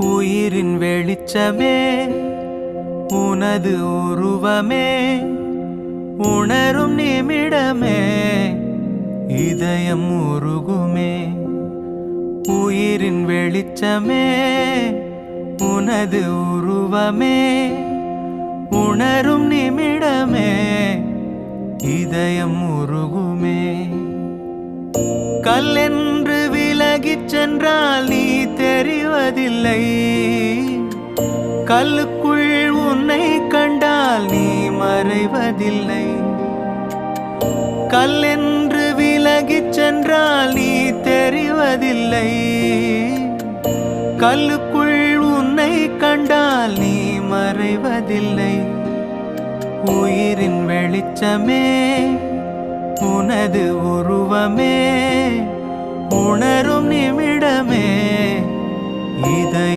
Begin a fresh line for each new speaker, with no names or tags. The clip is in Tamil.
உயிரின் வெளிச்சமே உனது உருவமே உணரும் நிமிடமே இதயம் உருகுமே. உயிரின் வெளிச்சமே உனது உருவமே உணரும் நிமிடமே இதயம் உருகுமே. கல்லென்று விலகிச் சென்றால் நீ தெரிவதில்லை, கல்லுக்குள் உன்னை கண்டால் நீ மறைவதில்லை. கல்லென்று விலகிச் சென்றால் நீ தெரிவதில்லை, கல்லுக்குள் உன்னை கண்டால் நீ மறைவதில்லை. உயிரின் வெளிச்சமே உனது உருவமே உணரும் நிமிடமே இதை